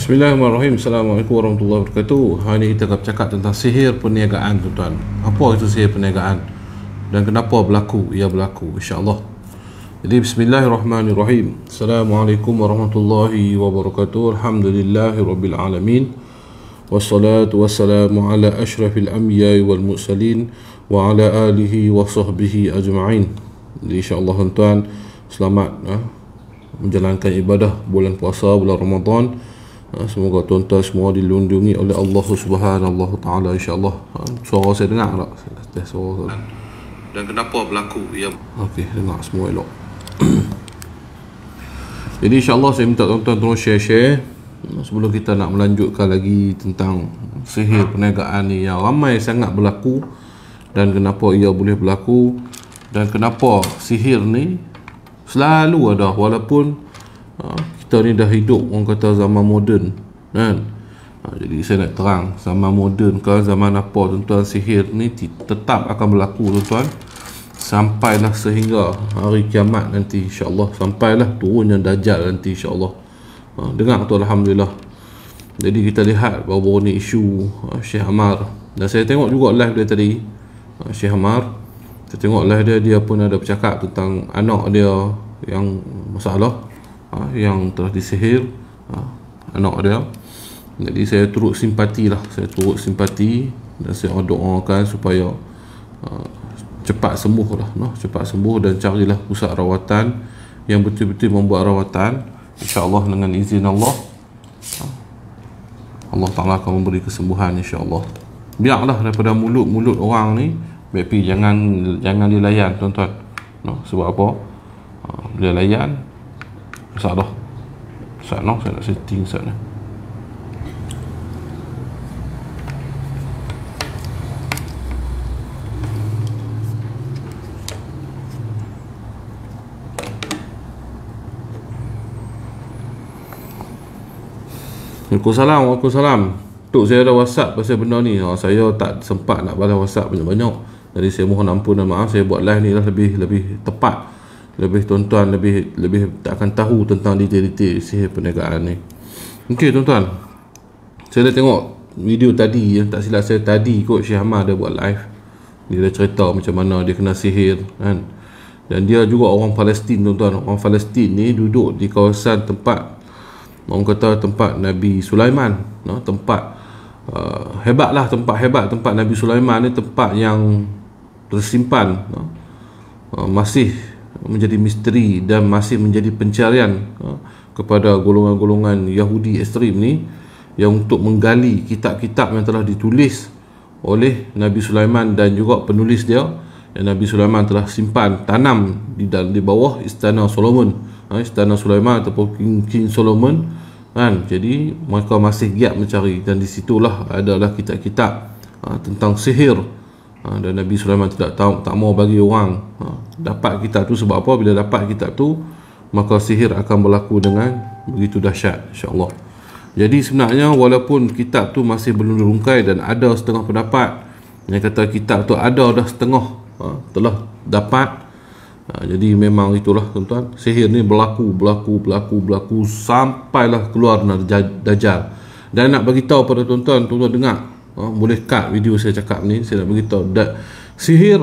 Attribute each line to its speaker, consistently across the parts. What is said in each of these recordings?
Speaker 1: Bismillahirrahmanirrahim. Assalamualaikum warahmatullahi wabarakatuh. Hari ini kita akan bercakap tentang sihir perniagaan, tuan-tuan. Apa itu sihir perniagaan dan kenapa ia berlaku, insya-Allah. Jadi bismillahirrahmanirrahim. Assalamualaikum warahmatullahi wabarakatuh. Alhamdulillahirabbil alamin. Wassalatu wassalamu ala asyrafil anbiya'i wal mursalin wa ala alihi wa sahbihi ajma'in. Jadi insya-Allah, tuan-tuan, selamat menjalankan ibadah bulan puasa, bulan Ramadan. Semoga tuan-tuan semua dilindungi oleh Allah Subhanahu Taala, insya-Allah. Suara saya dengar tak? Saya suara. Dan kenapa berlaku ia? Okey, dengar semua elok. Jadi insya-Allah saya minta tuan-tuan terus share sebelum kita nak melanjutkan lagi tentang sihir perniagaan ni yang ramai sangat berlaku, dan kenapa ia boleh berlaku, dan kenapa sihir ni selalu ada walaupun kita ni dah hidup orang kata zaman moden, kan? Jadi saya nak terang zaman moden ke zaman apa, tuan-tuan, sihir ni tetap akan berlaku, tuan-tuan, sampailah sehingga hari kiamat nanti, insya-Allah, sampailah turunnya Dajjal nanti, insya-Allah. Dengar tu, alhamdulillah. Jadi kita lihat baru-baru ni isu Syekh Ammar, dan saya tengok juga live dia tadi, Syekh Ammar. Saya tengok live dia pun ada bercakap tentang anak dia yang masalah, yang telah disihir, anak dia. Jadi saya turut simpati dan saya doakan supaya cepat sembuh lah, cepat sembuh, dan carilah pusat rawatan yang betul-betul membuat rawatan, insya-Allah, dengan izin Allah. Allah Ta'ala akan memberi kesembuhan, insya-Allah. Biarlah daripada mulut-mulut orang ni, tapi jangan dilayan, tuan-tuan. Sebab apa? Dia layan masalah. Saya nak setting sana. Waalaikumsalam. Tok, saya ada WhatsApp pasal benda ni. Saya tak sempat nak balas WhatsApp banyak-banyak. Jadi saya mohon ampun dan maaf. Saya buat live ni lah lebih tepat, lebih tuan-tuan lebih tak akan tahu tentang detail-detail sihir perniagaan ni. Okey, tuan-tuan, saya dah tengok video tadi, yang tak silap saya tadi kot, Syekh Ammar dia buat live. Dia dah cerita macam mana dia kena sihir, kan. Dan dia juga orang Palestin, tuan-tuan. Orang Palestin ni duduk di kawasan tempat, orang kata tempat Nabi Sulaiman, tempat hebat Nabi Sulaiman ni, tempat yang tersimpan, masih menjadi misteri dan masih menjadi pencarian kepada golongan-golongan Yahudi ekstrim ni, yang untuk menggali kitab-kitab yang telah ditulis oleh Nabi Sulaiman dan juga penulis dia, yang Nabi Sulaiman telah simpan, tanam di bawah istana Solomon, istana Sulaiman ataupun King Solomon, kan. Jadi mereka masih giat mencari, dan di situlah adalah kitab-kitab tentang sihir. Dan Nabi Sulaiman tak mau bagi orang dapat kitab tu. Sebab apa? Bila dapat kitab tu, maka sihir akan berlaku dengan begitu dahsyat, insya-Allah. Jadi sebenarnya walaupun kitab tu masih belum dirungkai, dan ada setengah pendapat yang kata kitab tu ada dah setengah telah dapat. Jadi memang itulah, tuan-tuan, sihir ni berlaku sampailah keluar Dajjal. Dan nak bagi tahu pada tuan-tuan dengar, boleh cut video saya cakap ni. Saya nak beritahu sihir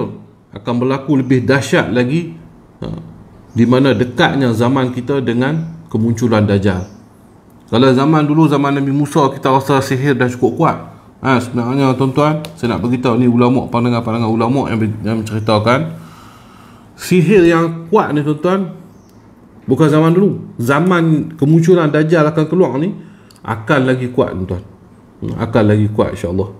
Speaker 1: akan berlaku lebih dahsyat lagi di mana dekatnya zaman kita dengan kemunculan Dajjal. Kalau zaman dulu, zaman Nabi Musa, kita rasa sihir dah cukup kuat. Sebenarnya, tuan-tuan, saya nak beritahu ni ulama, pandangan ulama yang menceritakan sihir yang kuat ni, tuan-tuan, bukan zaman dulu. Zaman kemunculan Dajjal akan keluar ni akan lagi kuat, tuan-tuan. Akan lagi kuat, insya-Allah.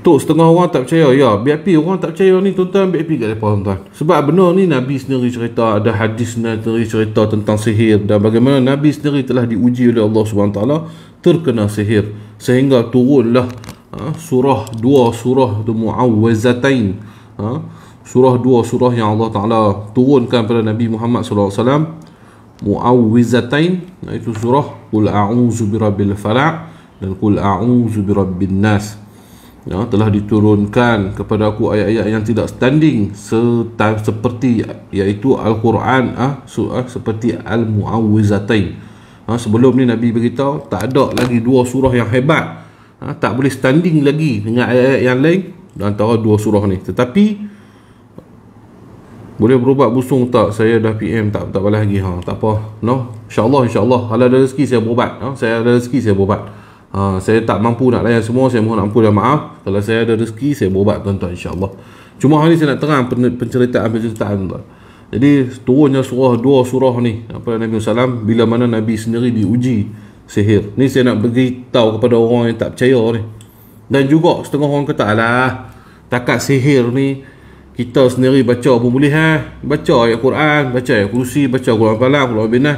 Speaker 1: Tok, setengah orang tak percaya. Ya, BAP orang tak percaya ni, tuan-tuan. BAP kat mereka, tuan-tuan. Sebab benar ni Nabi sendiri cerita, ada hadis sendiri cerita tentang sihir, dan bagaimana Nabi sendiri telah diuji oleh Allah SWT terkena sihir, sehingga turunlah dua surah Mu'awwizatain, dua surah yang Allah Ta'ala turunkan pada Nabi Muhammad SAW. Mu'awwizatain, itu surah Qul a'udzu birabbil falaq dan Qul a'udzu birabbin nas. Telah diturunkan kepada aku ayat-ayat yang tidak standing seperti, iaitu Al-Quran seperti Al-Mu'awwizatain. Sebelum ni Nabi beritahu tak ada lagi dua surah yang hebat, tak boleh standing lagi dengan ayat-ayat yang lain antara dua surah ni. Tetapi boleh berubat busung tak? Saya dah PM tak balas lagi. Tak apa. InsyaAllah kalau ada rezeki saya berubat. Saya ada rezeki saya berubat. Saya tak mampu nak layan semua, saya mohon ampun dan maaf. Kalau saya ada rezeki saya berubat tuan-tuan, insyaAllah. Cuma hari ni saya nak terang penceritaan tuan. Jadi turunnya dua surah ni apa Nabi SAW bila mana Nabi sendiri diuji sihir. Ni saya nak beritahu kepada orang yang tak percaya ni. Dan juga setengah orang kata, alah, takat sihir ni kita sendiri baca pun boleh baca ayat Quran, baca ayat kursi, baca Quran Falaq, Quran Binah,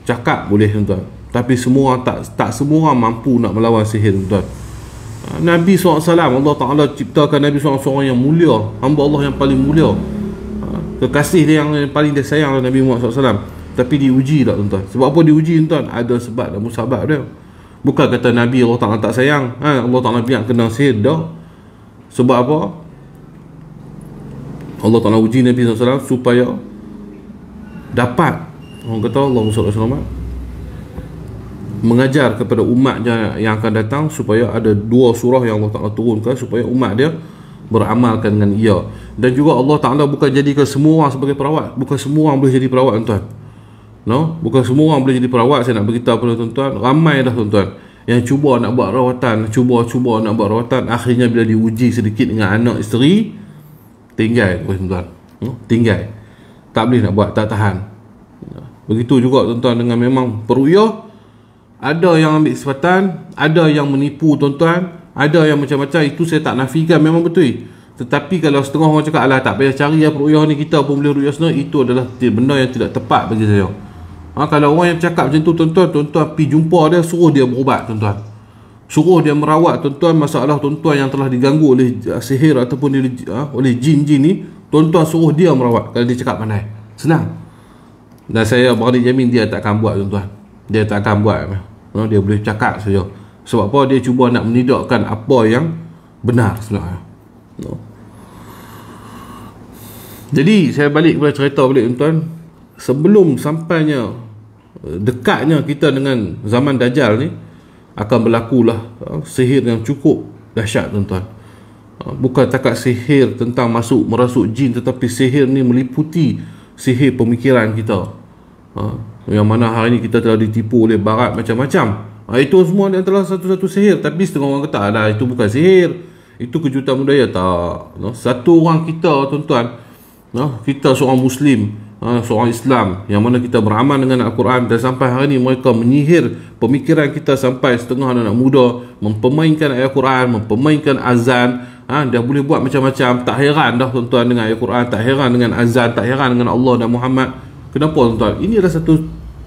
Speaker 1: cakap boleh tuan-tuan. Tapi semua tak semua orang mampu nak melawan sihir tuan-tuan. Nabi SAW, Allah Ta'ala ciptakan Nabi SAW yang mulia, hamba Allah yang paling mulia, kekasih dia yang paling dia sayang Nabi Muhammad SAW. Tapi diuji tak tuan-tuan? Sebab apa diuji tuan? Ada sebab dan musabab dia. Bukan kata Nabi Allah Ta'ala tak sayang, Allah Ta'ala biar kena sihir dah. Sebab apa? Allah Ta'ala uji Nabi SAW supaya dapat, orang kata Allah SAW mengajar kepada umatnya yang akan datang, supaya ada dua surah yang Allah Ta'ala turunkan supaya umat dia beramalkan dengan ia. Dan juga Allah Ta'ala bukan jadikan semua orang sebagai perawat. Bukan semua orang boleh jadi perawat tuan-tuan. Bukan semua orang boleh jadi perawat. Saya nak beritahu kepada tuan-tuan, ramai dah tuan-tuan yang cuba nak buat rawatan, cuba nak buat rawatan, akhirnya bila diuji sedikit dengan anak isteri, tinggal tuan-tuan. Tinggal, tak boleh nak buat, tak tahan. Begitu juga tuan-tuan dengan memang peruyah. Ada yang ambil kesempatan, ada yang menipu tuan-tuan, ada yang macam-macam. Itu saya tak nafikan, memang betul. Tetapi kalau setengah orang cakap, alah tak payah cari peruyah ni, kita pun boleh ruyah sendiri, itu adalah benda yang tidak tepat bagi saya. Kalau orang yang cakap macam tu tuan-tuan pergi jumpa dia, suruh dia berubat tuan-tuan, suruh dia merawat tuan-tuan masalah tuan-tuan yang telah diganggu oleh sihir ataupun oleh jin-jin ni. Tuan-tuan suruh dia merawat. Kalau dia cakap pandai, senang. Dan saya berani jamin dia tak akan buat tuan-tuan. Dia tak akan buat. Dia boleh cakap saja. Sebab apa? Dia cuba nak menidakkan apa yang benar sebenarnya. Jadi saya balik kepada cerita balik tuan-tuan. Sebelum sampainya, dekatnya kita dengan zaman Dajjal ni, akan berlakulah sihir yang cukup dahsyat tuan-tuan. Bukan takat sihir tentang merasuk jin, tetapi sihir ni meliputi sihir pemikiran kita, yang mana hari ni kita telah ditipu oleh barat macam-macam. Itu semua adalah satu-satu sihir. Tapi setengah orang kata, alah, itu bukan sihir, itu kejutan budaya. Tak. Satu orang kita tuan-tuan, kita seorang Muslim, seorang Islam, yang mana kita beramal dengan Al-Quran, dan sampai hari ni mereka menyihir pemikiran kita sampai setengah anak muda mempermainkan ayat Quran, mempermainkan azan. Dia boleh buat macam-macam. Tak heran dah tuan-tuan dengan ayat Quran, tak heran dengan azan, tak heran dengan Allah dan Muhammad. Kenapa tuan-tuan? Ini adalah satu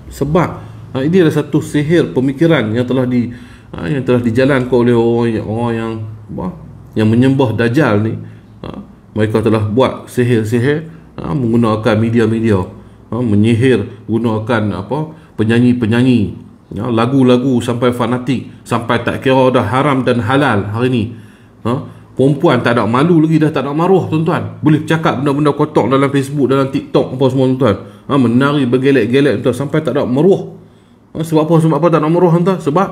Speaker 1: sebab. Ini adalah satu sihir pemikiran yang telah dijalankan oleh orang yang menyembah Dajjal ni. Mereka telah buat sihir-sihir menggunakan media-media, menyihir, gunakan penyanyi-penyanyi, lagu-lagu sampai fanatik, sampai tak kira dah haram dan halal hari ni. Perempuan tak ada malu lagi, dah tak ada maruah tuan-tuan. Boleh cakap benda-benda kotor dalam Facebook, dalam TikTok apa semua tuan-tuan. Menari bergelek-gelek tuan, sampai tak ada maruah. Sebab apa tak ada maruah tuan? Sebab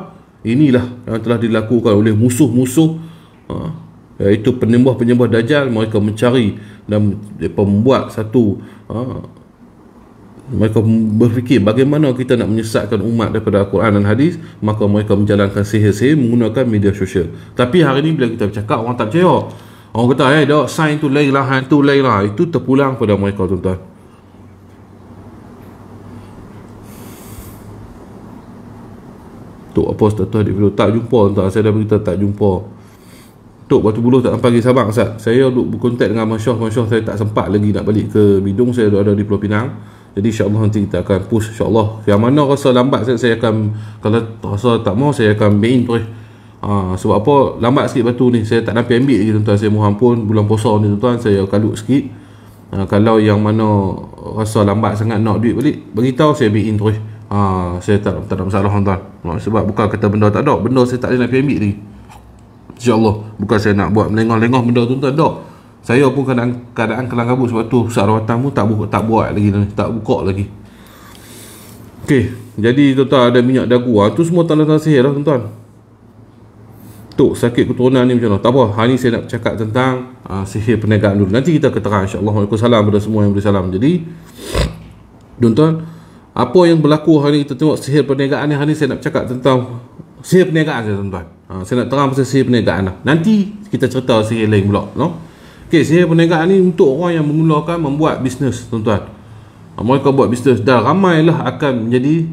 Speaker 1: inilah yang telah dilakukan oleh musuh-musuh, iaitu penyembah-penyembah Dajjal. Mereka mencari dan mereka membuat satu, mereka berfikir bagaimana kita nak menyesatkan umat daripada Al-Quran dan hadis. Maka mereka menjalankan sihir-sihir menggunakan media sosial. Tapi hari ni bila kita bercakap, orang tak percaya. Orang kata, dah sign tu lain lah, hantu lain lah. Itu terpulang pada mereka tuan-tuan. Tok apa tuan-tuan di video tak jumpa tuan-tuan. Saya dah beritahu tak jumpa. Tok Batu Buluh tak sampai pergi Sabang Ustaz. Saya duk berkontak dengan Masya, saya tak sempat lagi nak balik ke Bidung. Saya ada di Pulau Pinang. Jadi insyaAllah nanti kita akan push insyaAllah. Yang mana rasa lambat saya akan, kalau rasa tak mau saya akan main terus. Sebab apa lambat sikit batu ni, saya tak dapat ambil lagi tuan-tuan. Saya mohon ampun, bulan puasa ni tuan-tuan saya kalut sikit. Kalau yang mana rasa lambat sangat nak duit balik, beritahu saya main terus. Saya tak ada masalah tuan-tuan. Sebab bukan kata benda tak ada, benda saya tak ada nak pergi ambil lagi. InsyaAllah. Bukan saya nak buat melengah-lengah benda tuan-tuan, tak. Saya pun keadaan kelang kabut. Sebab tu pusat rawatan pun tak buat lagi, tak buka lagi. Okey. Jadi tuan-tuan ada minyak dagu, tu semua tanda-tanda sihir lah tuan-tuan. Tok sakit keturunan ni macam mana? Tak apa, hari ni saya nak cakap tentang sihir perniagaan dulu. Nanti kita keterang insya-Allah. Waalaikumsalam kepada semua yang beri salam. Jadi tuan-tuan, apa yang berlaku hari ni kita tengok sihir perniagaan ni. Hari ni saya nak cakap tentang sihir perniagaan saja tuan-tuan. Saya nak terang pasal sihir perniagaan lah. Nanti kita cerita sihir lain pula, no? Okey, sihir perniagaan ni untuk orang yang memulakan membuat bisnes tuan-tuan. Mereka buat bisnes dah ramailah akan menjadi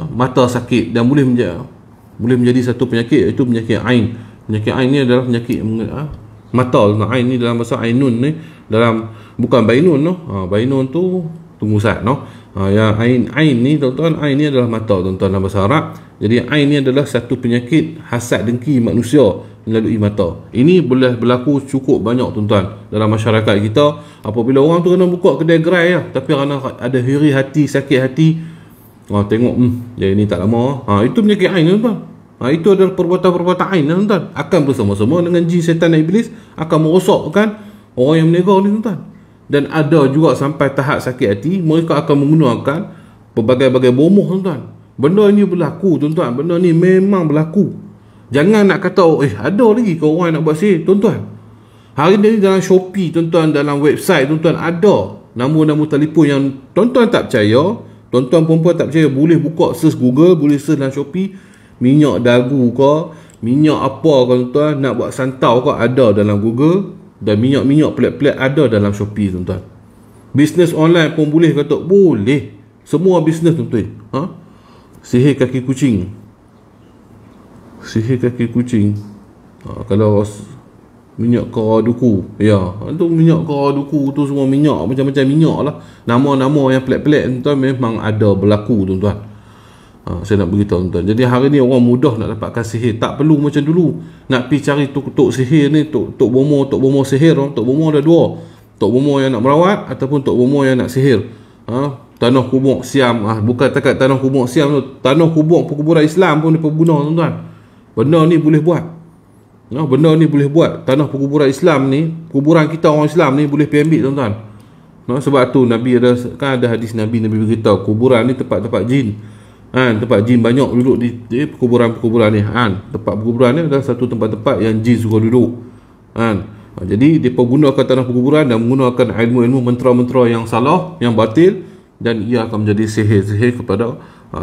Speaker 1: mata sakit dan boleh menjadi satu penyakit, iaitu penyakit ain. Penyakit ain ni adalah penyakit mata. Ain ni dalam bahasa ainun ni, dalam bukan bainun, no. Bainun tu tunggu sat, no. Yang ain ni tuan-tuan, ain ni adalah mata tuan-tuan dalam bahasa Arab. Jadi ain ni adalah satu penyakit hasad dengki manusia melalui mata. Ini boleh berlaku cukup banyak tuan-tuan dalam masyarakat kita. Apabila orang tu kena buka kedai gerai lah, tapi kerana ada hiri hati, sakit hati, tengok dia ni tak lama, itu penyakit ain tuan-tuan. Itu adalah perbuatan-perbuatan ain tuan-tuan, akan bersama-sama dengan jin, setan dan iblis akan merosakkan orang yang berniaga ni tuan-tuan. Dan ada juga sampai tahap sakit hati, mereka akan menggunakan berbagai-bagai bomoh tuan-tuan. Benda ni berlaku tuan-tuan, benda ni memang berlaku. Jangan nak kata ada lagi ke orang yang nak buat sihir tuan-tuan. Hari ni dalam Shopee tuan-tuan, dalam website tuan-tuan, ada nombor-nombor telefon yang tuan-tuan tak percaya, tuan-tuan perempuan tak percaya, boleh buka search Google, boleh search dalam Shopee, minyak dagu ke, minyak apa ke tuan-tuan, nak buat santau ke, ada dalam Google. Dan minyak-minyak pelik-pelik ada dalam Shopee tuan-tuan. Bisnes online pun boleh kata boleh. Semua bisnes tuan-tuan. Sihir kaki kucing. Sihir kaki kucing. Kalau minyak kera duku, ya, tu minyak kera duku tu semua minyak, macam-macam minyak lah. Nama-nama yang pelik-pelik tuan-tuan memang ada berlaku tuan-tuan. Saya nak beritahu tuan-tuan. Jadi hari ni orang mudah nak dapatkan sihir. Tak perlu macam dulu nak pergi cari tok sihir ni, tok bomo sihir. Tok bomo ada dua. Tok bomo yang nak merawat ataupun tok bomo yang nak sihir. Tanah kubur Siam, bukan takat tanah kubur Siam tu, tanah kubur perkuburan Islam pun dia guna tuan-tuan. Benda ni boleh buat. Benda ni boleh buat. Tanah perkuburan Islam ni, kuburan kita orang Islam ni boleh pergi ambil tuan-tuan. Sebab tu Nabi ada hadis Nabi beritahu kuburan ni tempat-tempat jin. Tempat jin banyak duduk di perkuburan-perkuburan ni. Tempat perkuburan ni adalah satu tempat-tempat yang jin suka duduk. Jadi mereka gunakan tanah perkuburan dan menggunakan ilmu-ilmu mentera-mentera yang salah, yang batil, dan ia akan menjadi sihir-sihir kepada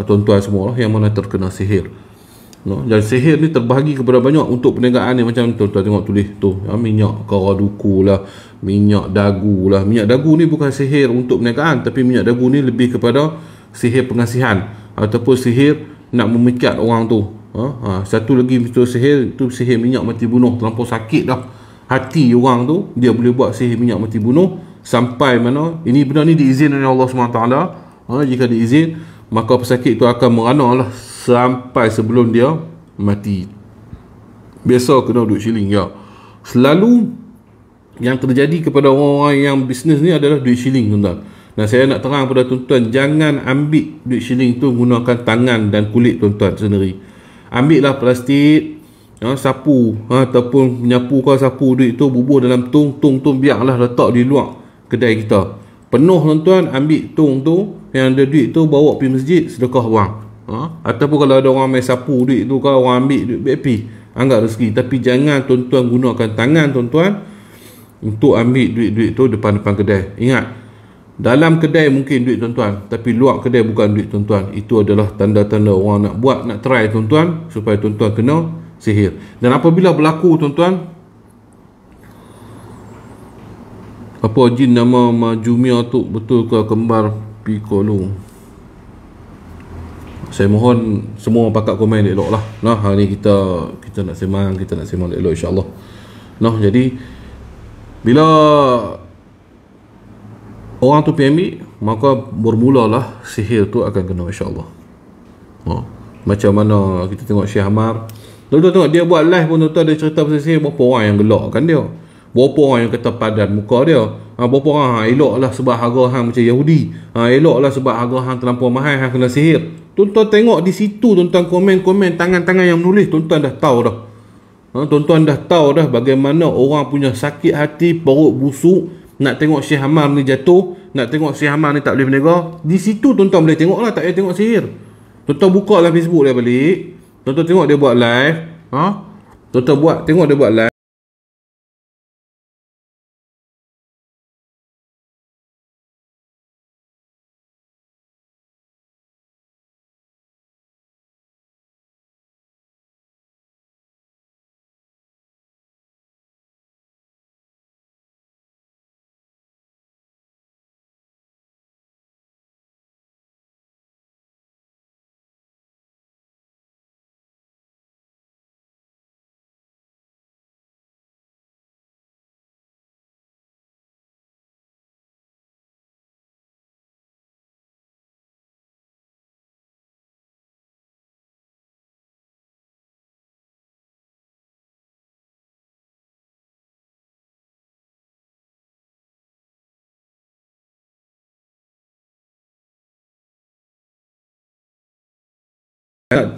Speaker 1: tuan-tuan semua yang mana terkena sihir. Dan sihir ni terbahagi kepada banyak untuk perniagaan ni. Macam tuan-tuan tengok tulis tu, minyak kera duku lah, minyak dagu lah. Minyak dagu ni bukan sihir untuk perniagaan, tapi minyak dagu ni lebih kepada sihir pengasihan ataupun sihir nak memikat orang tu. Satu lagi betul sihir, itu sihir minyak mati bunuh. Terlampau sakit dah hati orang tu, dia boleh buat sihir minyak mati bunuh. Sampai mana ini benda ni diizinkan oleh Allah SWT. Jika diizin, maka pesakit tu akan merana lah sampai sebelum dia mati. Biasa kena duit shilling, ya. Selalu yang terjadi kepada orang-orang yang bisnes ni adalah duit shilling tuan-tuan. Dan saya nak terang kepada tuan-tuan, jangan ambil duit shilling tu menggunakan tangan dan kulit tuan-tuan sendiri. Ambillah plastik, sapu, ataupun menyapu kau sapu duit tu, bubur dalam tong biarlah letak di luar kedai kita. Penuh tuan-tuan, ambil tong tu yang ada duit tu, bawa pergi masjid, sedekah wang. Ataupun kalau ada orang main sapu duit tu, kalau orang ambil duit BIP, anggap rezeki. Tapi jangan tuan-tuan gunakan tangan tuan-tuan untuk ambil duit-duit tu depan-depan kedai. Ingat, dalam kedai mungkin duit tuan-tuan, tapi luar kedai bukan duit tuan-tuan. Itu adalah tanda-tanda orang nak buat, nak try tuan-tuan, supaya tuan-tuan kena sihir. Dan apabila berlaku tuan-tuan, apa jin nama Majumia tu betul ke kembar Piccolo? Saya mohon semua pakat komen elok lah. Hari ni kita nak sembang elok insya-Allah. Jadi bila orang tu pergi ambil, maka bermulalah sihir tu akan kena insya-Allah. Macam mana kita tengok Syekh Amar. Tuan-tuan tengok dia buat live pun, tuan-tuan dia cerita pasal sihir, berapa orang yang gelakkan dia. Berapa orang yang kata padan muka dia. Berapa orang eloklah sebab harga hang macam Yahudi. Eloklah sebab harga hang terlampau mahal, hang kena sihir. Tuan-tuan tengok di situ, tuan-tuan komen-komen tangan-tangan yang menulis, tuan-tuan dah tahu dah. Tuan-tuan dah tahu dah bagaimana orang punya sakit hati, perut busuk, nak tengok Syekh Amar ni jatuh, nak tengok Syekh Amar ni tak boleh berniaga. Di situ tuan-tuan boleh tengok lah, tak payah tengok sihir. Tuan-tuan buka lah Facebook dia balik. Tuan-tuan tengok dia buat live. Tuan-tuan tengok dia buat live.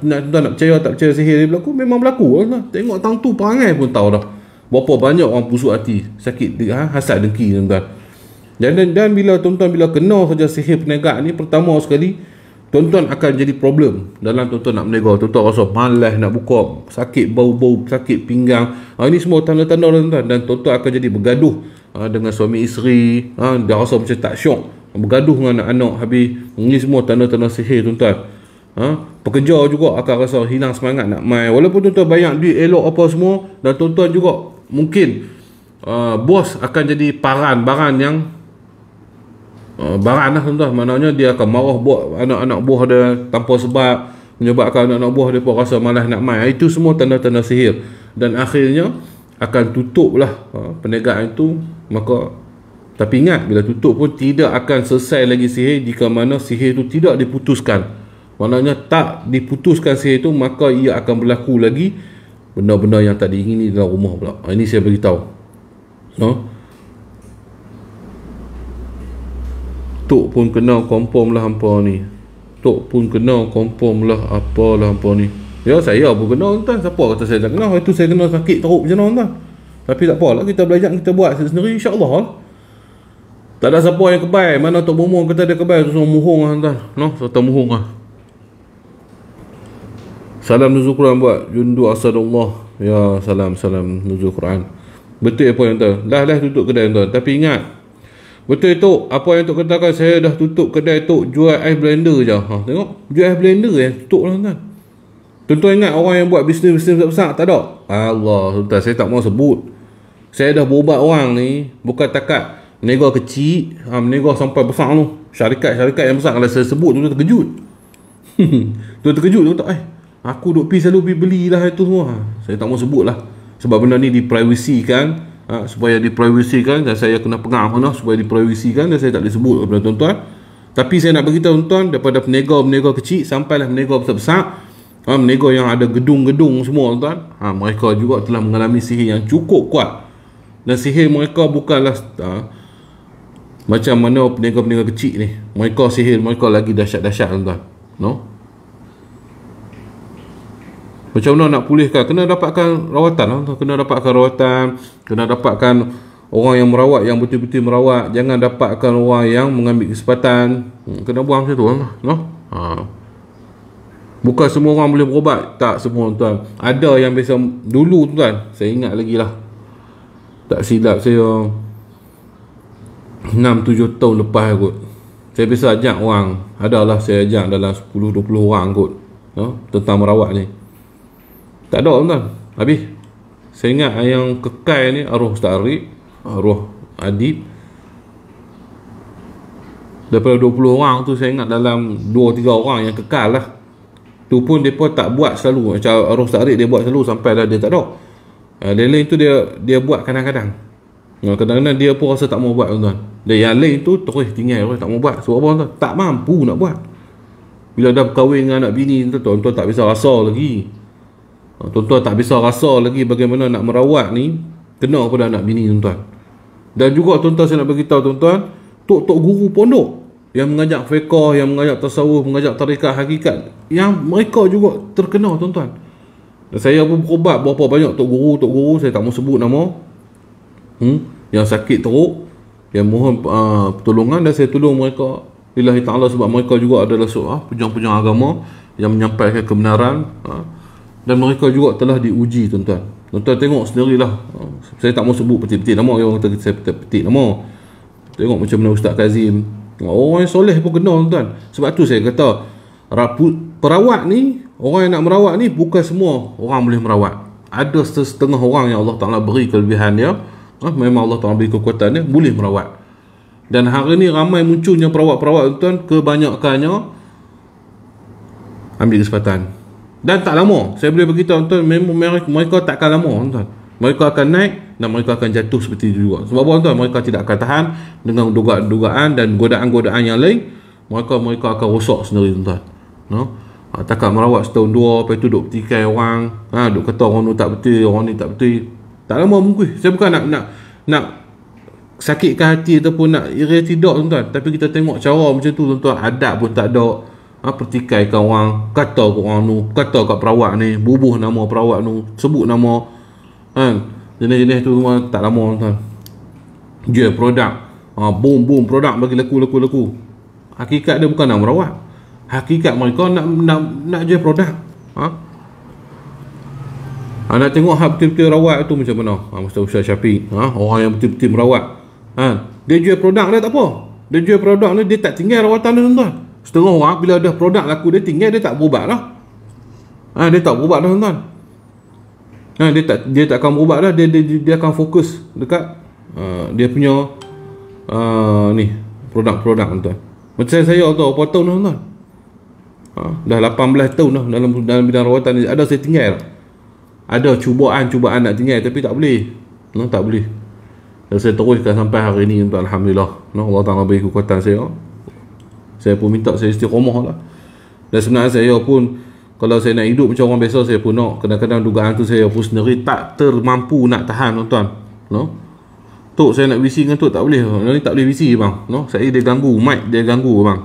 Speaker 1: Nak percaya tak percaya sihir dia berlaku, memang berlaku lah. Tengok tang tu perangai pun tahu dah berapa banyak orang busuk hati, sakit hasad dengki tuan-tuan. Dan bila tuan-tuan bila kena saja sihir penegak ni, pertama sekali tuan-tuan akan jadi problem dalam tuan-tuan nak menegak. Tuan-tuan rasa malas nak buka, sakit bau-bau, sakit pinggang. Ini semua tanda-tanda tuan-tuan. Dan tuan-tuan akan jadi bergaduh dengan suami isteri. Dia rasa macam tak syok, bergaduh dengan anak-anak habis. Ini semua tanda-tanda sihir tuan-tuan. Pekerja juga akan rasa hilang semangat nak main, walaupun tuan-tuan banyak duit elok apa semua. Dan tuan-tuan juga mungkin bos akan jadi baran yang baran lah tuan-tuan. Maknanya dia akan marah buat anak-anak buah dia tanpa sebab, menyebabkan anak-anak buah dia pun rasa malas nak main. Itu semua tanda-tanda sihir. Dan akhirnya akan tutup lah perniagaan itu. Maka tapi ingat, bila tutup pun tidak akan selesai lagi sihir jika mana sihir itu tidak diputuskan. Maknanya tak diputuskan sihir itu, maka ia akan berlaku lagi benda-benda yang tak diingini dalam rumah pula. Ini saya beritahu. Tok pun kena confirm lah hampa ni. Tok pun kena confirm lah apalah hampa ni. Ya, saya pun kena tuan. Siapa kata saya tak kena? Itu saya kena sakit teruk macam mana tuan. Tapi tak apalah, kita belajar, kita buat sendiri, insya-Allah lah. Tak ada siapa yang kebal. Mana Tok Muhung kata dia kebal, tu semua muhung lah tuan. Serta muhung lah. Salam nuzul Quran buat Jundu Asadullah. Ya, salam nuzul Quran. Betul apa yang tuan? Dah tutup kedai tuan. Tapi ingat, betul tu apa yang Tok katakan, saya dah tutup kedai tu, jual ais blender je. Tengok, jual ais blender yang tutup lah tuan. Tuan-tuan ingat orang yang buat bisnes besar tak ada? Allah, tuan, saya tak mau sebut. Saya dah berubat orang ni, bukan takat menegar kecil, menegar sampai besar tu. Syarikat yang besar, kalau saya sebut tu terkejut. Tu terkejut tu tak aku duk selalu belilah itu semua. Saya tak mau sebut lah, sebab benda ni diprivasikan. Supaya diprivasikan, dan saya kena pegang mana supaya diprivasikan, dan saya tak boleh sebut kepada tuan-tuan. Tapi saya nak beritahu tuan-tuan, daripada peniaga kecil sampailah peniaga besar-besar, peniaga yang ada gedung-gedung semua tuan, mereka juga telah mengalami sihir yang cukup kuat. Dan sihir mereka bukanlah macam mana peniaga-peniaga kecil ni. Mereka sihir mereka lagi dahsyat-dahsyat tuan. Macam mana nak pulihkan? Kena dapatkan rawatan lah. Kena dapatkan rawatan. Kena dapatkan orang yang merawat, yang betul-betul merawat. Jangan dapatkan orang yang mengambil kesempatan. Kena buang macam tu lah. Bukan semua orang boleh berubat. Tak semua tuan. Ada yang biasa dulu tuan, saya ingat lagi lah, tak silap saya 6-7 tahun lepas kot, saya biasa ajak orang. Adalah saya ajak dalam 10-20 orang kot tentang merawat ni. Tak ada tuan. Habis saya ingat yang kekal ni arwah Ustaz Arif, arwah Adib. Daripada 20 orang tu, saya ingat dalam 2-3 orang yang kekal lah. Tu pun mereka tak buat selalu. Macam arwah Ustaz Arif, dia buat selalu sampai dah dia tak ada. Lain-lain tu dia buat kadang-kadang. Kadang-kadang dia pun rasa tak mau buat tuan. Dan yang lain tu terus tinggal, tak mau buat. Sebab apa tuan? Tak mampu nak buat. Bila dah berkahwin dengan anak bini tuan-tuan tak bisa rasa lagi. Tuan-tuan tak bisa rasa lagi bagaimana nak merawat ni kena pada anak bini tuan-tuan. Dan juga tuan-tuan, saya nak beritahu tuan-tuan, tok-tok guru pondok yang mengajak fiqh, yang mengajak tasawuf, mengajak tarikat hakikat, yang mereka juga terkena tuan-tuan. Dan saya pun berubat berapa banyak tok guru, saya tak mau sebut nama, yang sakit teruk, yang mohon pertolongan, dan saya tolong mereka lillahi ta'ala, sebab mereka juga adalah pujang-pujang agama. yang menyampaikan kebenaran, dan mereka juga telah diuji, tuan-tuan. Tuan-tuan tengok sendirilah. Saya tak mau sebut petik-petik nama, orang kata saya petik nama. Tengok macam mana Ustaz Kazim, orang yang soleh pun kena, tuan-tuan. Sebab tu saya kata perawat ni, orang yang nak merawat ni bukan semua orang boleh merawat. Ada setengah orang yang Allah Ta'ala beri kelebihan dia, memang Allah Ta'ala beri kekuatan dia, boleh merawat. Dan hari ni ramai munculnya perawat-perawat, tuan, kebanyakannya ambil kesempatan. Dan tak lama, saya boleh beritahu, tuan, memang mereka takkan lama, tuan. Mereka akan naik dan mereka akan jatuh seperti itu juga. Sebab apa, tuan? Mereka tidak akan tahan dengan dugaan-dugaan dan godaan-godaan yang lain. Mereka akan rosak sendiri, tuan. Takkan merawat setahun dua, lepas tu duk petikai orang, duk kata orang ni tak betul, orang ni tak betul. Tak lama mungkin. Saya bukan nak sakitkan hati ataupun nak ira, tidak, tuan-tuan. Tapi kita tengok cara macam tu, tuan-tuan, adab pun tak ada. Pertikaikan orang, kata kat orang tu, kata kat perawat ni, bubuh nama perawat tu, sebut nama, jenis-jenis tu semua tak lama, tuan. Jual produk, boom produk bagi laku. Hakikat dia bukan nak merawat. Hakikat mereka nak jual produk. Nak tengok hak betul-betul rawat tu macam mana? Ustaz Syafiq, orang yang betul-betul merawat, dia jual produk dia tak apa. Dia jual produk dia tak tinggal rawatan dia, tuan-tuan. Setengah orang bila ada produk laku dia tinggal, dia tak berubat lah. Dia tak berubat dah, tuan-tuan. Dia tak akan berubat dah. Dia akan fokus dekat dia punya ni produk-produk, tuan. Macam saya tu berapa tahun dah, tuan. Dah 18 tahun dah dalam bidang rawatan ni. Ada saya tinggal, ada cubaan nak tinggal, tapi tak boleh. Tak boleh. Dan saya teruskan sampai hari ni, tuan. Alhamdulillah. Allah Ta'ala beri kekuatan saya. Saya pun minta saya istiqamah lah. Dan sebenarnya saya pun, kalau saya nak hidup macam orang biasa, saya pun nak. Kadang-kadang dugaan tu saya pun sendiri tak termampu nak tahan, tuan-tuan. Tok, saya nak visi dengan Tok tak boleh. Ni tak boleh visi, bang. Saya dia ganggu, mic dia ganggu, bang.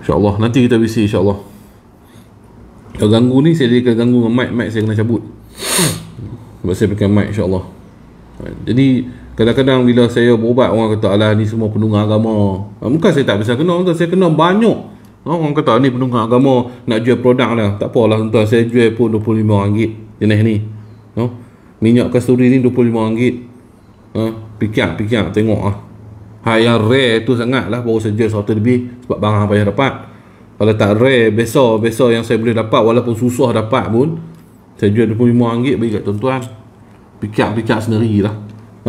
Speaker 1: InsyaAllah nanti kita visi, insyaAllah. Kalau ganggu ni, saya akan ganggu dengan mic saya kena cabut. Sebab saya pakai mic, insyaAllah. Jadi kadang-kadang bila saya berubat, orang kata, alah ni semua penunggang agama. Bukan saya tak bisa kena, tuan. Saya kena banyak. Orang kata ni penunggang agama nak jual produk lah. Tak apalah, tuan. Saya jual pun RM25 jenis ni. Minyak kasturi ni RM25. Pikir tengok lah. Yang rare tu sangat lah baru saya jual 100 lebih, sebab barang payah dapat. Kalau tak rare, besar yang saya boleh dapat, walaupun susah dapat pun, saya jual RM25 bagi kat tuan-tuan. Pikir sendiri lah.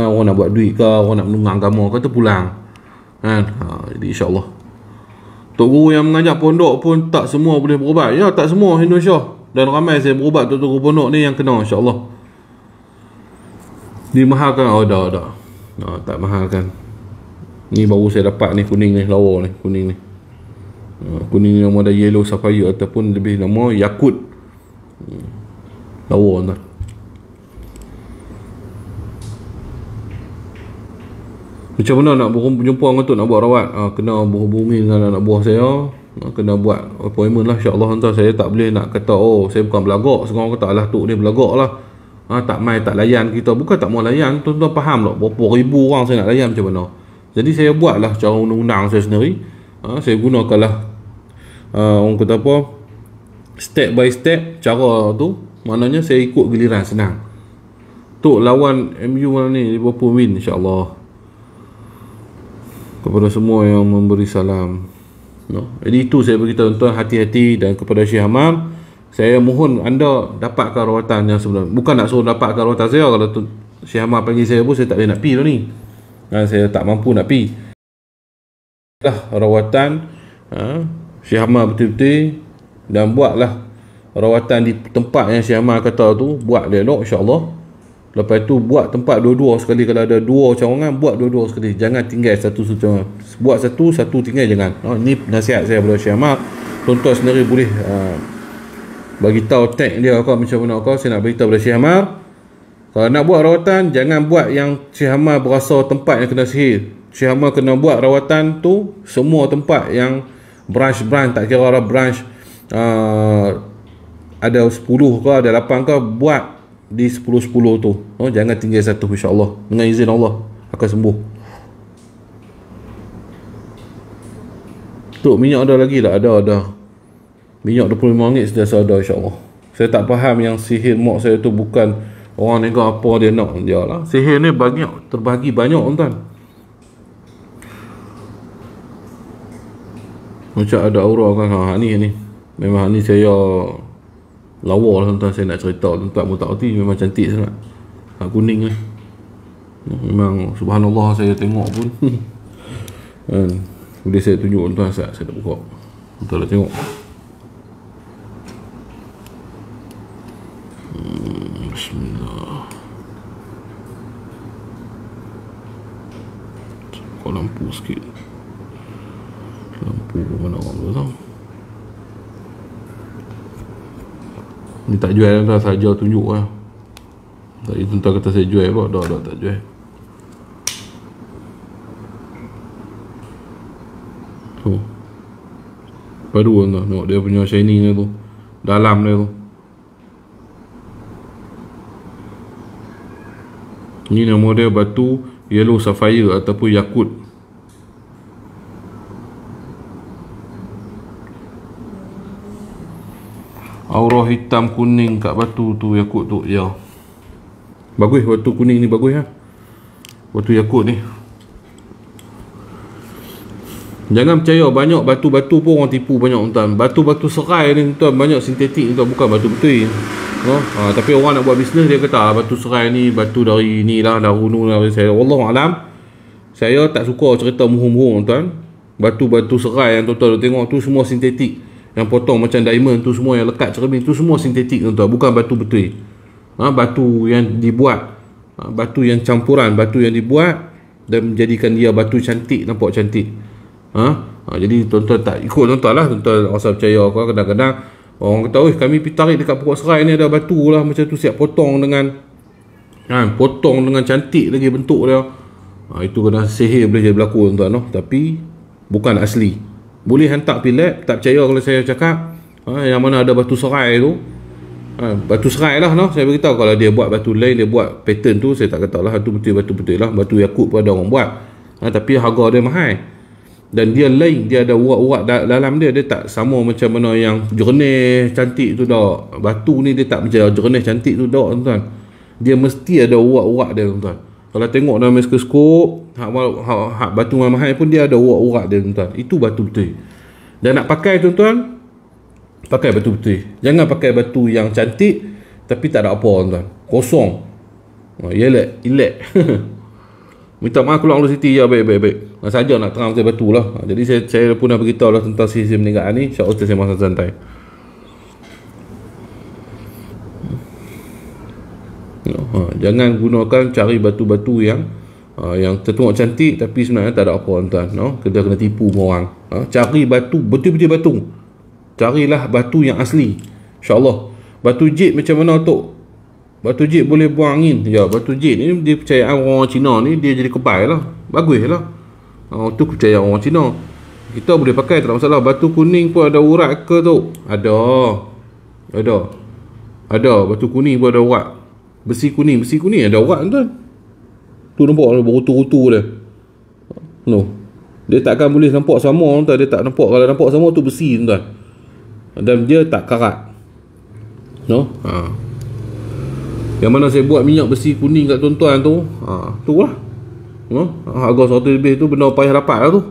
Speaker 1: Orang nak buat duit ke, orang nak menunggang agama ke, tu pulang. Jadi insyaAllah. Tok guru yang mengajar pondok pun tak semua boleh berubat. Ya, tak semua Indonesia. Dan ramai saya berubat tok guru pondok ni yang kena, insyaAllah. Dimahalkan? Dah. Tak mahalkan. Ni baru saya dapat ni, kuning ni, lawa ni, kuning ni. Kuning yang ada yellow sapphire ataupun lebih lama yakut. Lawa, tuan. Macam mana nak berjumpa dengan tu, nak buat rawat? Kena berhubungi dengan anak buah saya. Kena buat appointment lah, insyaAllah, tuan. Saya tak boleh nak kata, saya bukan belagak. Sekarang kata, alah tok ni belagak lah. Tak main, tak layan kita. Bukan tak mau layan, tuan-tuan faham tak? Berapa ribu orang saya nak layan macam mana? Jadi saya buatlah cara undang-undang saya sendiri. Saya gunakanlah orang kata apa, step by step cara tu. Maknanya saya ikut giliran, senang. Tok lawan MU mana ni, Liverpool win, insyaAllah. Kepada semua yang memberi salam. Jadi itu saya beritahu, tuan, hati-hati. Dan kepada Syekh Hamam, saya mohon anda dapatkan rawatan yang sebenar. Bukan nak suruh dapatkan rawatan saya. Kalau Syekh Hamam panggil saya pun, saya tak boleh nak pergi dah ni. Saya tak mampu nak pergi. Rawatan Syekh Hamam betul-betul, dan buatlah rawatan di tempat yang Syekh Hamam kata tu. Buat dia elok, insyaAllah. Lepas tu buat tempat dua-dua sekali. Kalau ada dua cawangan, buat dua-dua sekali. Jangan tinggal satu cawangan. Buat satu tinggal, jangan. Ini nasihat saya kepada Syekh Hamam. Tuan-tuan sendiri boleh bagi tahu tag dia kau macam mana kau. Saya nak beritahu kepada Syekh Hamam, kalau nak buat rawatan, jangan buat yang Syekh Hamam berasa tempat yang kena sihir. Syekh Hamam kena buat rawatan tu semua tempat yang branch, tak kira lah branch ada 10 ke, ada 8 ke, buat di 10-10 tu. Jangan tinggal satu, insyaAllah. Dengan izin Allah akan sembuh. Tok, minyak ada lagi tak? Ada. Minyak RM25 sentiasa ada, insyaAllah. Saya tak faham yang sihir mak saya tu bukan orang nega apa dia nak dia lah. Sihir ni banyak, terbagi banyak tuan. Macam ada aura kan, ni memang ni saya lawa lah tuan. Saya nak cerita tuan pun tak erti, memang cantik sangat. Kuning ni memang subhanallah, saya tengok pun boleh saya tunjuk tuan, saya tak buka. Tuan dah tengok. Bismillah. Buka lampu sikit. Lampu mana orang tu tau. Ni tak jual dah, saja tunjuk lah. Tadi tuan kata saya jual pula. Dah tak jual. Tu baru tuan, tengok dia punya shining dia tu, dalam dia tu. Ni nama dia batu yellow sapphire ataupun yakut. Aura hitam kuning kat batu tu, yakut tu. Ya, bagus batu kuning ni, bagus ha. Batu yakut ni. Jangan percaya, banyak batu-batu pun orang tipu banyak tuan. Batu-batu serai ni tuan, banyak sintetik tuan, bukan batu betul. Tapi orang nak buat bisnes, dia kata batu serai ni batu dari ni lah, dari gunung lah. Saya wallahualam, saya tak suka cerita muhung-muhung tuan. Batu-batu serai yang tuan-tuan tengok tu semua sintetik. Yang potong macam diamond tu semua, yang lekat cermin tu semua sintetik tuan-tuan, bukan batu betul. Batu yang dibuat, batu yang campuran, batu yang dibuat dan menjadikan dia batu cantik, nampak cantik. Jadi tuan-tuan tak ikut tuan-tuan lah. Tuan-tuan rasa percaya apa, kadang-kadang orang kata, kami pergi tarik dekat pokok serai ni ada batu lah macam tu, siap potong dengan potong dengan cantik lagi bentuk dia. Itu kena sihir boleh jadi berlaku tuan-tuan, no? Tapi bukan asli. Boleh hantar pergi lab, tak percaya kalau saya cakap yang mana ada batu serai tu, batu serai lah, no? Saya beritahu kalau dia buat batu lain, dia buat pattern tu, saya tak kata lah itu betul-batu betul lah. Batu yakut pun ada orang buat, tapi harga dia mahal. Dan dia lain, dia ada urat-urat dalam dia. Dia tak sama macam mana yang jernih cantik tu dah. Batu ni dia tak macam jernih cantik tu dah tuan. Dia mesti ada urat-urat dia tuan. Kalau tengok dalam mikroskop, hak batu mahal pun dia ada urat-urat dia tuan. Itu batu betul. Dan nak pakai tuan-tuan, pakai batu betul. Jangan pakai batu yang cantik tapi tak ada apa tuan. Kosong. Elek. Minta maaf keluar Allah Siti, ya baik. Saja nak terang pasal batu lah. Jadi saya pun dah beritahu lah tentang sihir meninggal ni. InsyaAllah saya masa santai. Jangan gunakan cari batu-batu yang tertengok cantik tapi sebenarnya tak ada apa tuan. Kita kena tipu orang. Cari batu, betul-betul batu. Carilah batu yang asli, InsyaAllah. Batu jade macam mana tu? Batu jade boleh buang angin. Ya, batu jade ni dia percayaan orang Cina ni, dia jadi kebal lah. Bagus lah. Tu percayaan orang Cina. Kita boleh pakai, tak ada masalah. Batu kuning pun ada urat ke tu? Ada. Batu kuning pun ada urat. Besi kuning ada urat tuan. Tu nampak berutu-rutu dia. No. Dia takkan boleh nampak sama tuan. Dia tak nampak, kalau nampak sama tu besi tuan. Dan dia tak karat. No? Yang mana saya buat minyak besi kuning kat tuan-tuan tu, tu lah. Harga 100 lebih tu benda payah dapat lah tu.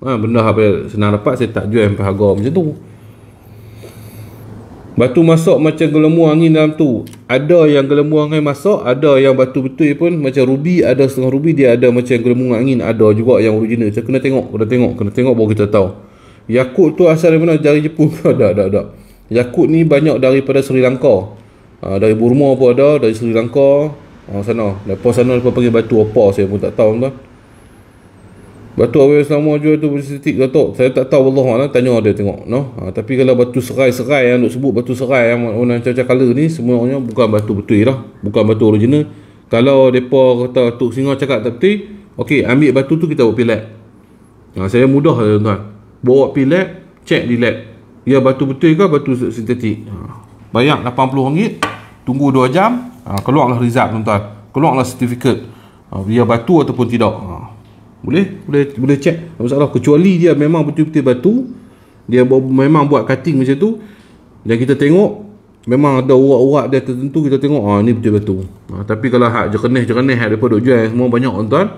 Speaker 1: Benda apa senang dapat, saya tak jual sampai harga macam tu. Batu masak macam gelembung angin dalam tu. Ada yang gelembung angin masak, ada yang batu betul pun macam ruby, ada setengah ruby dia ada macam gelembung angin, ada juga yang original. Saya kena tengok baru kita tahu. Yakut tu asal dari mana? Dari Jepun. Ada. Yakut ni banyak daripada Sri Lanka. Dari Burma pun ada, dari Sri Lanka. Sana. Lepas sana lepas pergi batu apa saya pun tak tahu tuan. Batu awal selama jual tu bersetik Datuk. Saya tak tahu, Allah tanya dia tengok, no. Tapi kalau batu serai yang duk sebut batu serai yang warna macam-macam color ni semuanya bukan batu betul lah, bukan batu original. Kalau depa kata Tok Singa cakap tak betul, okey, ambil batu tu kita buat pilat. Saya mudah tuan. Bawa pilat, cek di lab. Ya batu betul ke batu sintetik. Bayar RM80, tunggu 2 jam, keluarlah result tuan-tuan. Keluarlah sertifikat. Dia batu ataupun tidak. Boleh cek, tak masalah. Kecuali dia memang betul-betul batu Dia memang buat cutting macam tu, dan kita tengok memang ada urat-urat dia tertentu, kita tengok ni betul batu. Tapi kalau hak jerenih daripada duk jual semua banyak tuan,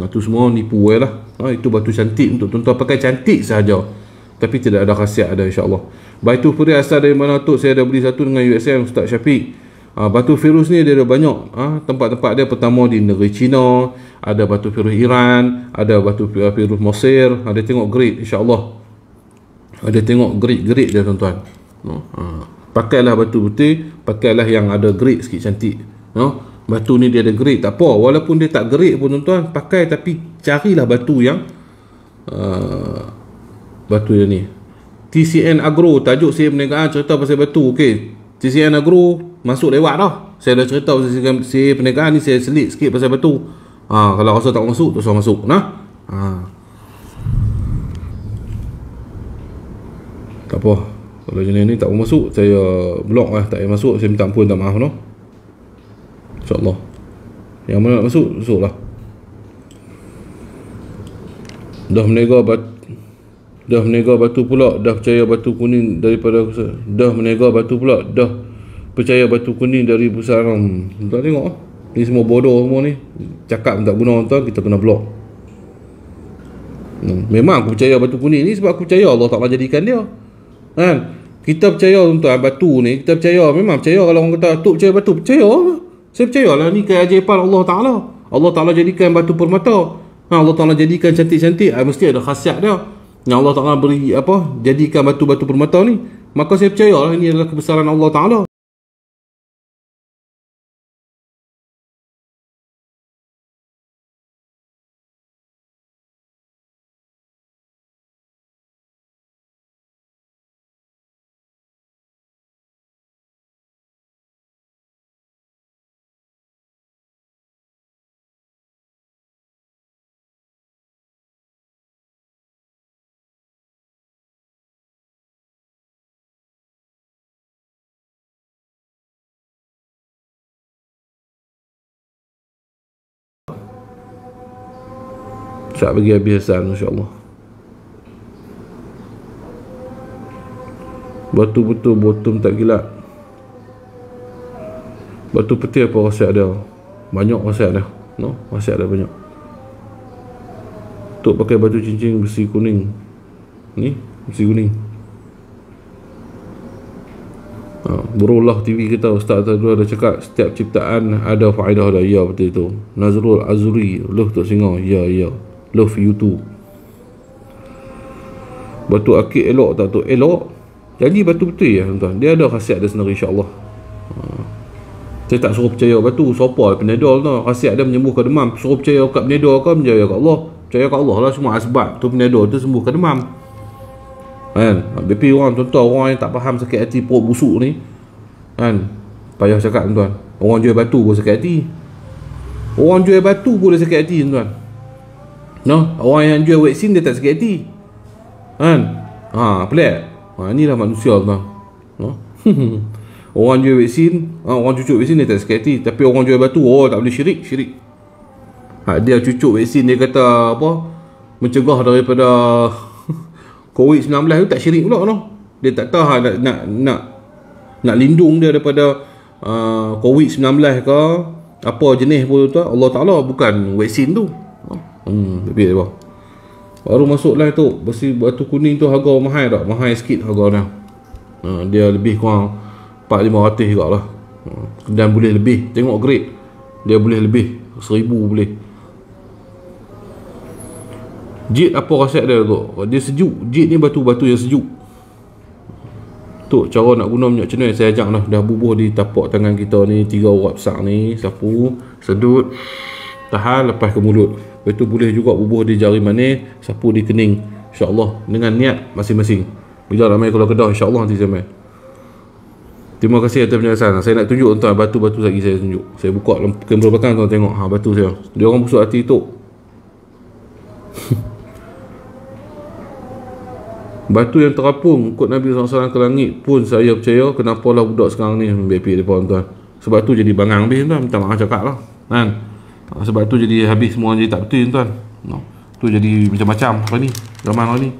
Speaker 1: tu semua nipu lah. Itu batu cantik untuk tuan-tuan pakai, cantik sahaja, tapi tidak ada khasiat ada, insya-Allah. Batu Puri asal dari mana tu? Saya dah beli satu dengan USM Ustaz Syafiq. Batu Firuz ni dia ada banyak tempat-tempat dia. Pertama di negeri China, ada batu Firuz Iran, ada batu Firuz Mesir. Dia tengok grade, insya-Allah. Ada tengok grade dia tuan-tuan. Pakailah batu putih, pakailah yang ada grade sikit, cantik. Batu ni dia ada grade, tak apa. Walaupun dia tak grade pun tuan-tuan, pakai, tapi carilah batu yang batu yang ni. TCN Agro, tajuk saya perniagaan cerita pasal batu. Okey, TCN Agro masuk lewat dah. Saya dah cerita pasal saya perniagaan ni, saya selit sikit pasal batu. Kalau rasa tak masuk, tak usah masuk. Tak apa. Kalau jenis ni tak masuk, saya block lah. Tak payah masuk, saya minta ampun, tak maaf no. InsyaAllah. Yang mana nak masuk, masuk lah. Dah menega batu pula, dah percaya batu kuning daripada dah menega batu pula, dah percaya batu kuning dari pusaran. Tuan tengok ni semua bodoh semua ni. Cakap tak guna tuan, kita kena block. Memang aku percaya batu kuning ni sebab aku percaya Allah Ta'ala jadikan dia. Kita percaya tuan-tuan, batu ni kita percaya, memang percaya. Kalau orang kata tu percaya batu, percaya. Saya percayalah ni keajaiban Allah Ta'ala. Allah Ta'ala jadikan batu permata. Allah Ta'ala jadikan cantik-cantik, mesti ada khasiat dia. Yang Allah Ta'ala beri jadikan batu-batu permata ni. Maka saya percayalah ini adalah kebesaran Allah Ta'ala. Tak bagi habis Hasan, insya-Allah. Batu betul bottom tak kilat. Batu putih apa khasiat dia? Banyak khasiat dia. Khasiat dia banyak. Tok pakai batu cincin besi kuning. Ni besi kuning. Berulah TV kita, Ustaz Tadul ada cakap setiap ciptaan ada faedah dia. Ya, betul itu. Nazrul Azuri, Love Tok Singa. Ya. Love you too. Batu akik elok tak tu? Elok. Jadi batu betul ya tuan-tuan. Dia ada khasiat dia sendiri, insya-Allah. Saya tak suruh percaya batu sopa Panadol tu. Khasiat dia menyembuhkan demam. Suruh percaya kat Panadol ke percaya kat Allah? Percaya kat Allah lah semua asbab tu Panadol tu sembuhkan demam. BP orang tuan-tuan, orang yang tak faham sakit hati perut busuk ni. Payah cakap tuan-tuan. Orang jual batu pun sakit hati. Orang jual batu pun dia sakit hati tuan-tuan. Orang yang jual vaksin dia tak sakit hati. Pelik. Inilah manusia tuan. Orang jual vaksin, orang cucuk vaksin dia tak sakit hati. Tapi orang jual batu, tak boleh syirik. Dia cucuk vaksin, dia kata mencegah daripada COVID-19 tu, tak syirik pula Dia tak tahu nak lindung dia daripada COVID-19 ke apa jenis pun tu. Allah Ta'ala bukan vaksin tu. Lebih apa? Baru masuklah tu besi batu kuning tu, harga mahal tak? Mahal sikit harga dia. Dia lebih kurang 400-500 juga lah. Dan boleh lebih. Tengok grade, dia boleh lebih 1000 boleh. Jit apa khasiat dia tu? Dia sejuk. Jit ni batu-batu yang sejuk. Tu cara nak guna minyak cenai, saya ajak dah bubuh di tapak tangan kita ni, 3 urat besar ni, sapu, sedut, tahan, lepas ke mulut. Lepas tu boleh juga bubuh di jari manis, sapu di kening, insya-Allah, dengan niat masing-masing. Bila nak main kalau Kedah, insya-Allah nanti saya main. Terima kasih atas penjelasan. Saya nak tunjuk tuan batu-batu lagi, saya tunjuk. Saya buka kamera belakang tuan tengok batu saya. Dia orang busuk hati tu. Batu yang terapung ikut Nabi SAW ke langit pun saya percaya. Kenapalah budak sekarang ni BP depa tuan. Sebab tu jadi bangang habis tuan. Minta maaf cakap lah sebab tu jadi habis semua jadi tak betul tuan. Tu jadi macam-macam apa ni zaman ni.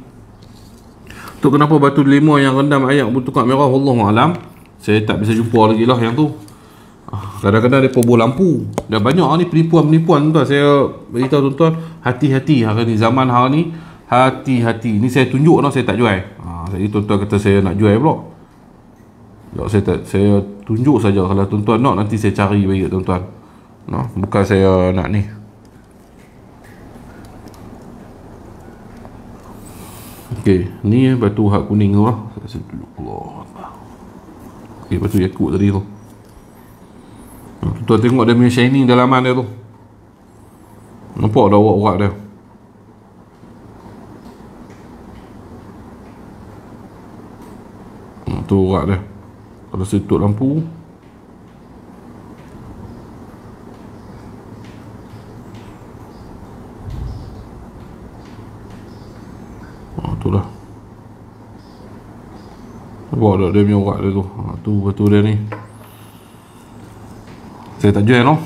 Speaker 1: Tu kenapa batu delima yang rendam air bertukar merah, Wallahualam. Saya tak bisa jumpa lagi lah yang tu. Kadang-kadang dia buah lampu. Dan banyak ni penipuan-penipuan tuan. Saya beritahu tuan-tuan, hati-hati hari ni, zaman hari ni, hati-hati. Ni saya tunjuk tau, saya tak jual. Jadi tuan-tuan kata saya nak jual pula. Saya tunjuk saja. Kalau tuan-tuan nak, nanti saya cari bagi tuan-tuan. No, bukan saya nak ni. Okey, ni batu hak kuning tu lah. Saya tunjuk Allah. Okey, batu yakut tadi tu. Tuan tengok dia punya shining dalaman dia tu. Nampak dah urat-urat dia. Tu urat dia. Kalau saya tutup lampu, tu lah. Nampak tak dia punya urat dia tu. Tu batu dia ni. Saya tak jual tau.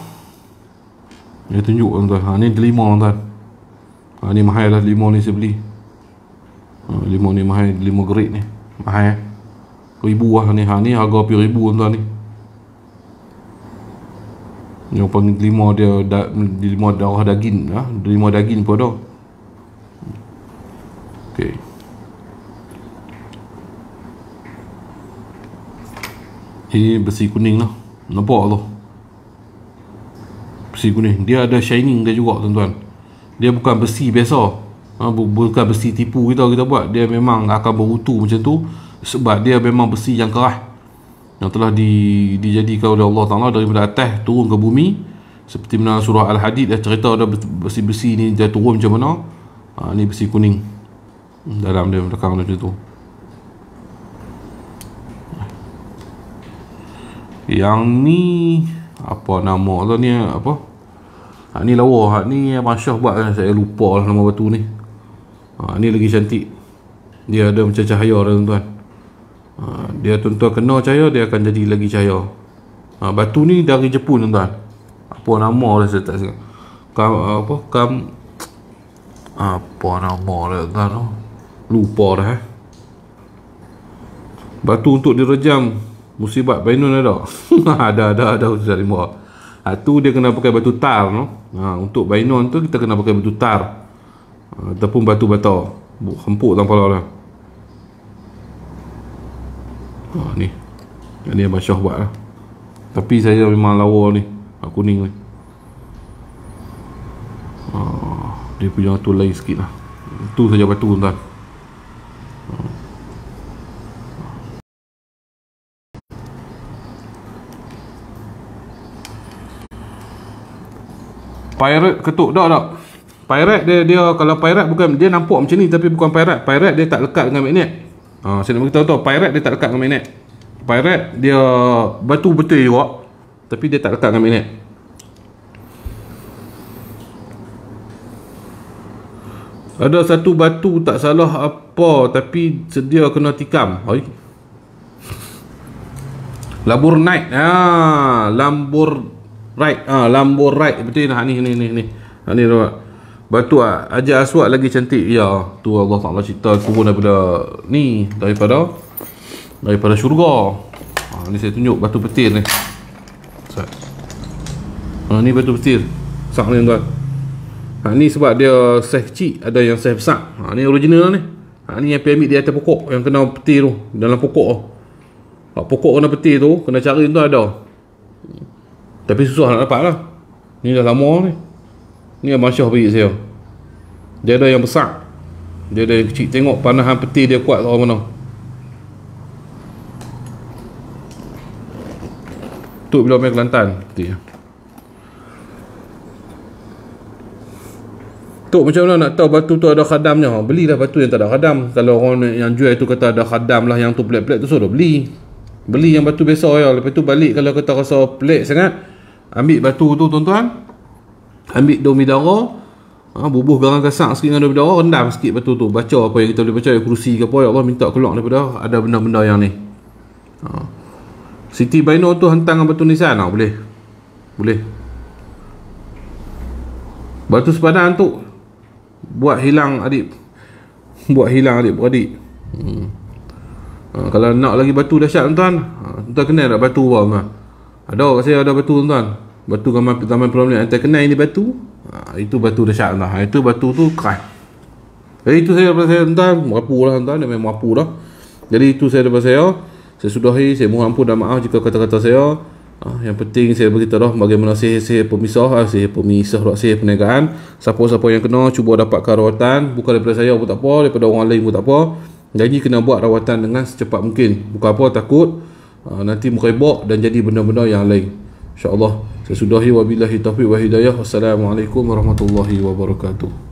Speaker 1: Dia tunjuk tuan-tuan. Ni delima tuan-tuan. Ni mahal lah delima ni saya beli. Delima ni mahal, delima gerik ni. Mahal ribu lah ni. Ni harga RM10,000 tuan-tuan ni. Yang panggil delima dia delima darah daging lah. Delima daging pun ada. Okey. Ini besi kuning lah. Nampak tu. Besi kuning. Dia ada shining dia juga tuan-tuan. Dia bukan besi biasa. Bukan besi tipu kita buat. Dia memang akan berutu macam tu. Sebab dia memang besi yang keras, yang telah dijadikan oleh Allah Ta'ala daripada atas turun ke bumi. Seperti mana surah Al-Hadid dah cerita ada besi-besi ni dia turun macam mana. Ni besi kuning. Dalam dia belakang dia macam tu. Yang ni apa nama tu ni, apa? Ni lawa. Ni Masya buat kan, saya lupa lah nama batu ni. Ni lagi cantik. Dia ada macam cahaya dah tuan-tuan. Dia tuan-tuan kena cahaya, dia akan jadi lagi cahaya. Batu ni dari Jepun tuan-tuan. Apa nama dia saya tak ingat. Apa nama dia tuan-tuan? Lupa dah. Batu untuk direjam musibat Bainun ada. ada Ustaz Limba. Tu dia kena pakai batu tar no. Untuk Bainun tu kita kena pakai batu tar. Ataupun batu bata. Hempuk dalam kepala dia. Ni. Ni Masya buat lah. Tapi saya memang lawa ni. Kuning ni. Dia punya tu lain sikit lah. Tu saja batu tuan. Pirate ketuk tak? Pirate dia kalau pirate bukan, dia nampak macam ni tapi bukan pirate. Pirate dia tak lekat dengan magnet. Saya nak beritahu pirate dia tak lekat dengan magnet. Pirate dia batu betul juga tapi dia tak lekat dengan magnet. Ada satu batu tak salah apa tapi sedia kena tikam. Lambornite. Lambornite betul lah. Ni nampak. Batu Hajar Aswad lagi cantik. Ya, tu Allah Ta'ala cerita turun daripada ni, daripada syurga. Ni saya tunjuk batu petir ni. Ni batu petir. Sak ni tuan. Ni sebab dia saiz kecil, ada yang saiz besar. Ni original ni. Ni yang piramid di atas pokok yang kena petir tu, dalam pokok tu. Pokok kena petir tu, kena cari tu ada. Tapi susah nak dapat lah. Ni dah lama ni. Ni yang Masya bagi saya. Dia ada yang besar, dia ada yang kecil. Tengok panahan petir dia kuat tau mana. Tu bila main Kelantan petir. Tu macam mana nak tahu batu tu ada khadamnya? Belilah batu yang tak ada khadam. Kalau orang yang jual tu kata ada khadam lah, yang tu pelik-pelik tu, suruh beli yang batu biasa ya. Lepas tu balik kalau kata rasa pelik sangat, ambil batu tu tuan-tuan, ambil daun bidara, bubuh garang gasak sikit dengan daun bidara, rendam sikit batu tu, baca apa yang kita boleh baca, kerusi ke apa, ya Allah minta keluar daripada ada benda-benda yang ni. Siti Bainur tu hantar dengan batu nisan boleh. Batu sepadan tu buat hilang adik-beradik. Kalau nak lagi batu dahsyat tuan-tuan, tuan kenal tak batu bawang lah? Ada kat saya ada batu tuan. Batu zaman perempuan antai kenal ini batu. Itu batu dahsyat tuan. Itu batu tu keras. Jadi itu saya daripada saya tuan. Merapu lah tuan. Dia memang merapu dah. Jadi itu saya daripada saya. Saya sudahi. Saya mohon ampun dan maaf jika kata-kata saya. Yang penting saya beritahu dah bagaimana sihir pemisah, sihir perniagaan. Siapa-siapa yang kena cuba dapatkan rawatan. Bukan daripada saya pun tak apa. Daripada orang lain pun tak apa. Janji kena buat rawatan dengan secepat mungkin. Bukan apa, takut nanti merebak dan jadi benda-benda yang lain. InsyaAllah. Saya sudahi, wabillahi taufiq wa hidayah. Wassalamualaikum warahmatullahi wabarakatuh.